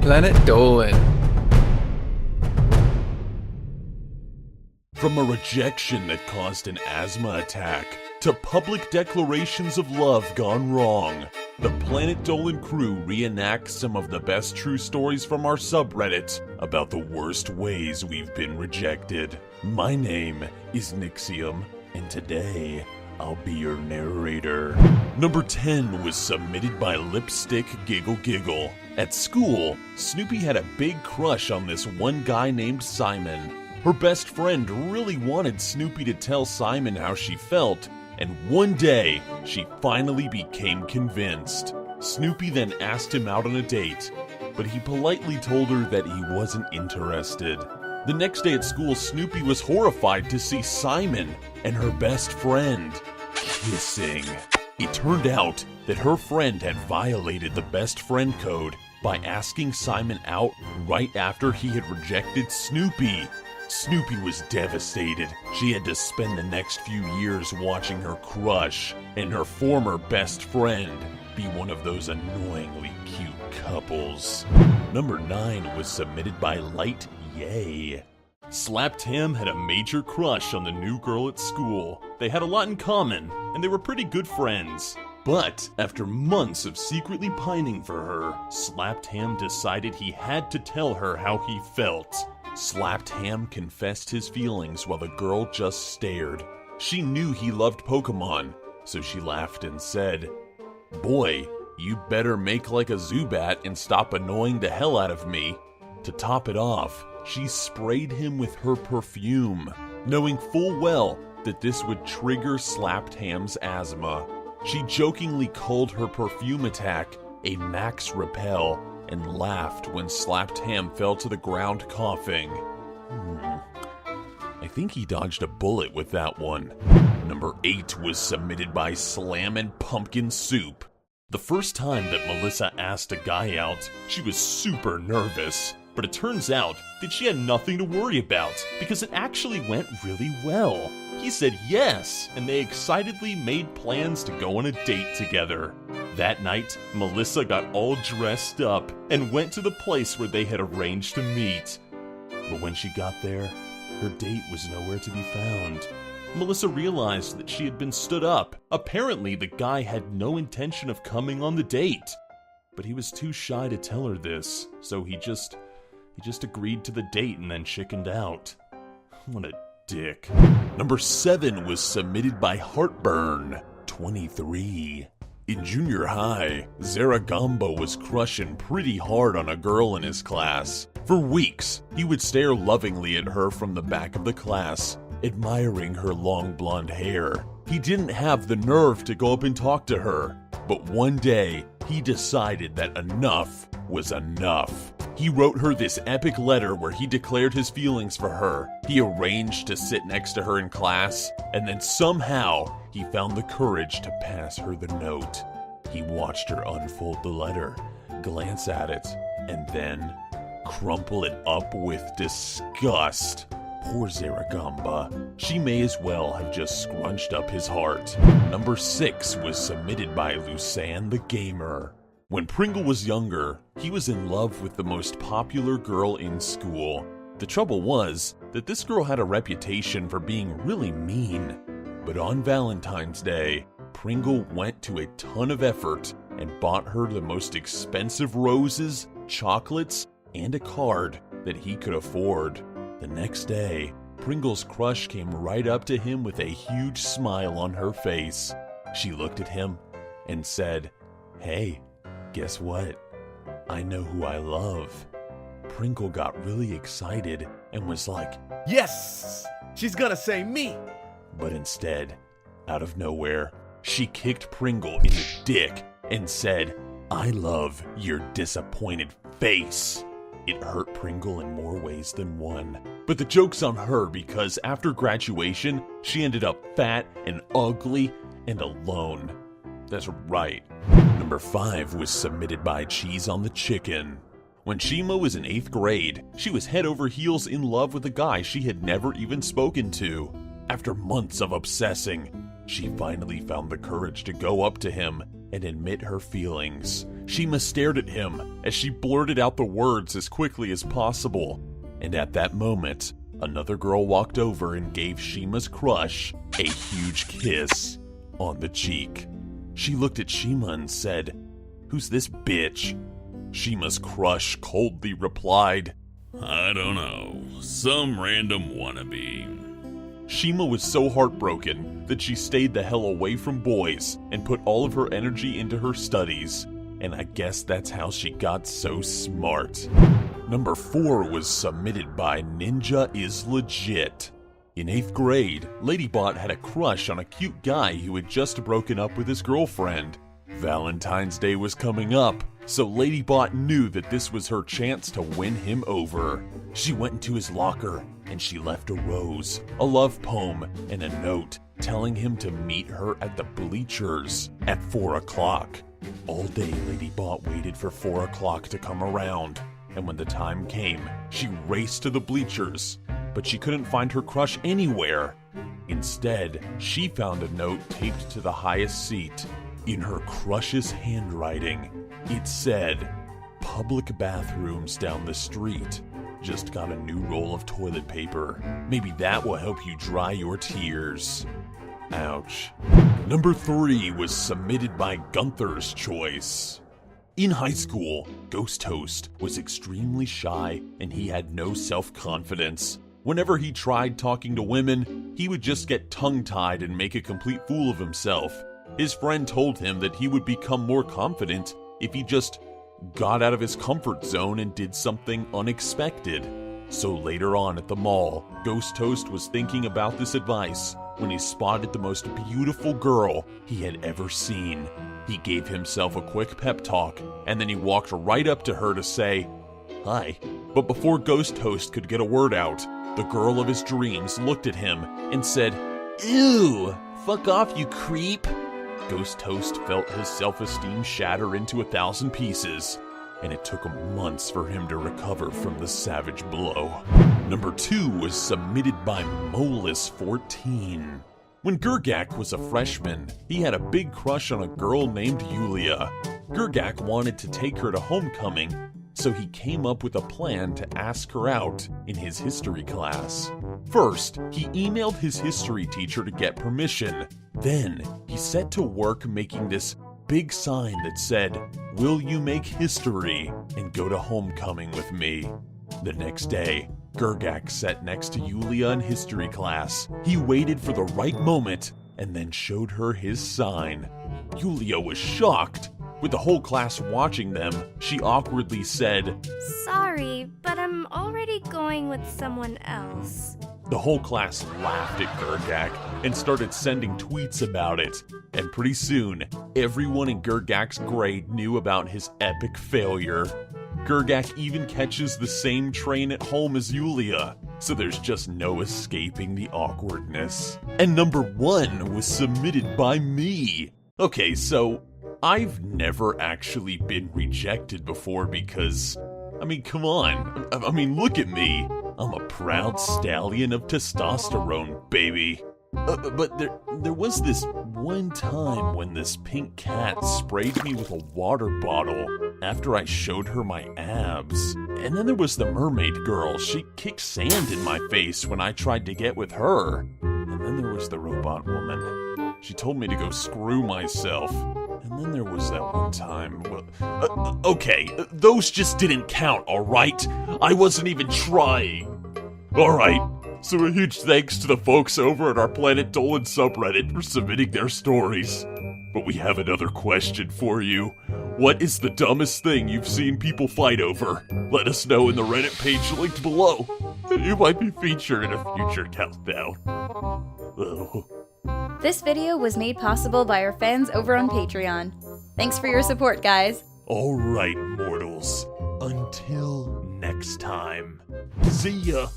Planet Dolan. From a rejection that caused an asthma attack to public declarations of love gone wrong, the Planet Dolan crew reenacts some of the best true stories from our subreddit about the worst ways we've been rejected. My name is Nixxiom, and today I'll be your narrator. Number 10 was submitted by lipstickgiggle. At school, Snoopy had a big crush on this one guy named Simon. Her best friend really wanted Snoopy to tell Simon how she felt, and one day, she finally became convinced. Snoopy then asked him out on a date, but he politely told her that he wasn't interested. The next day at school, Snoopy was horrified to see Simon and her best friend kissing. It turned out that her friend had violated the best friend code by asking Simon out right after he had rejected Snoopy. Snoopy was devastated. She had to spend the next few years watching her crush and her former best friend be one of those annoyingly cute couples. Number 9 was submitted by Lighty. Slapped Ham had a major crush on the new girl at school. They had a lot in common, and they were pretty good friends. But after months of secretly pining for her, Slapped Ham decided he had to tell her how he felt. Slapped Ham confessed his feelings while the girl just stared. She knew he loved Pokemon, so she laughed and said, "Boy, you better make like a Zubat and stop annoying the hell out of me." To top it off, she sprayed him with her perfume, knowing full well that this would trigger Slapped Ham's asthma. She jokingly called her perfume attack a max repel and laughed when Slapped Ham fell to the ground coughing. I think he dodged a bullet with that one. Number 8 was submitted by slamandpumpkinsoup. The first time that Melissa asked a guy out, she was super nervous. But it turns out that she had nothing to worry about because it actually went really well. He said yes, and they excitedly made plans to go on a date together. That night, Melissa got all dressed up and went to the place where they had arranged to meet. But when she got there, her date was nowhere to be found. Melissa realized that she had been stood up. Apparently, the guy had no intention of coming on the date. But he was too shy to tell her this, so he just agreed to the date and then chickened out. What a dick. Number 7 was submitted by Heartburn 23. In junior high, Zaragamba was crushing pretty hard on a girl in his class. For weeks, he would stare lovingly at her from the back of the class, admiring her long blonde hair. He didn't have the nerve to go up and talk to her, but one day, he decided that enough was enough. He wrote her this epic letter where he declared his feelings for her. He arranged to sit next to her in class, and then somehow he found the courage to pass her the note. He watched her unfold the letter, glance at it, and then crumple it up with disgust. Poor Zaragamba. She may as well have just scrunched up his heart. Number 6 was submitted by Lousanthegamer. When Pringle was younger, he was in love with the most popular girl in school. The trouble was that this girl had a reputation for being really mean. But on Valentine's Day, Pringle went to a ton of effort and bought her the most expensive roses, chocolates, and a card that he could afford. The next day, Pringle's crush came right up to him with a huge smile on her face. She looked at him and said, "Hey, guess what? I know who I love." Pringle got really excited and was like, "Yes! She's gonna say me!" But instead, out of nowhere, she kicked Pringle in the dick and said, "I love your disappointed face." It hurt Pringle in more ways than one. But the joke's on her because after graduation, she ended up fat and ugly and alone. That's right. Number 5 was submitted by CheeseontheChicken. When Shimo was in 8th grade, she was head over heels in love with a guy she had never even spoken to. After months of obsessing, she finally found the courage to go up to him and admit her feelings. Shima stared at him as she blurted out the words as quickly as possible. And at that moment, another girl walked over and gave Shima's crush a huge kiss on the cheek. She looked at Shima and said, "Who's this bitch?" Shima's crush coldly replied, "I don't know. Some random wannabe." Shima was so heartbroken that she stayed the hell away from boys and put all of her energy into her studies. And I guess that's how she got so smart. Number 4 was submitted by Ninjaisligit. In 8th grade, Ladybot had a crush on a cute guy who had just broken up with his girlfriend. Valentine's Day was coming up, so Ladybot knew that this was her chance to win him over. She went into his locker and she left a rose, a love poem, and a note telling him to meet her at the bleachers at 4 o'clock. All day, Ladybot waited for 4 o'clock to come around, and when the time came, she raced to the bleachers, but she couldn't find her crush anywhere. Instead, she found a note taped to the highest seat. In her crush's handwriting, it said, "Public bathrooms down the street. Just got a new roll of toilet paper. Maybe that will help you dry your tears." Ouch. Number 3 was submitted by GuntherzChoice. In high school, Ghost Toast was extremely shy and he had no self-confidence. Whenever he tried talking to women, he would just get tongue-tied and make a complete fool of himself. His friend told him that he would become more confident if he just got out of his comfort zone and did something unexpected. So later on at the mall, Ghost Toast was thinking about this advice when he spotted the most beautiful girl he had ever seen. He gave himself a quick pep talk, and then he walked right up to her to say, "Hi." But before Ghost Toast could get a word out, the girl of his dreams looked at him and said, "Ew, fuck off, you creep." Ghost Toast felt his self-esteem shatter into 1,000 pieces, and it took months for him to recover from the savage blow. Number 2 was submitted by Molis14. When Gergak was a freshman, he had a big crush on a girl named Yulia. Gergak wanted to take her to homecoming, so he came up with a plan to ask her out in his history class. First, he emailed his history teacher to get permission. Then, he set to work making this big sign that said, "Will you make history and go to homecoming with me?" The next day, Gergak sat next to Yulia in history class. He waited for the right moment and then showed her his sign. Yulia was shocked. With the whole class watching them, she awkwardly said, "Sorry, but I'm already going with someone else." The whole class laughed at Gergak and started sending tweets about it. And pretty soon, everyone in Gergak's grade knew about his epic failure. Gergak even catches the same train at home as Yulia, so there's just no escaping the awkwardness. And number 1 was submitted by me. Okay, so I've never actually been rejected before because, come on. Look at me. I'm a proud stallion of testosterone, baby. But there was this one time when this pink cat sprayed me with a water bottle after I showed her my abs. And then there was the mermaid girl. She kicked sand in my face when I tried to get with her. And then there was the robot woman. She told me to go screw myself. And then there was that one time. Okay, those just didn't count, alright? I wasn't even trying. Alright, so a huge thanks to the folks over at our Planet Dolan subreddit for submitting their stories. But we have another question for you. What is the dumbest thing you've seen people fight over? Let us know in the Reddit page linked below. You might be featured in a future countdown. This video was made possible by our fans over on Patreon. Thanks for your support, guys. Alright, mortals. Until next time. See ya!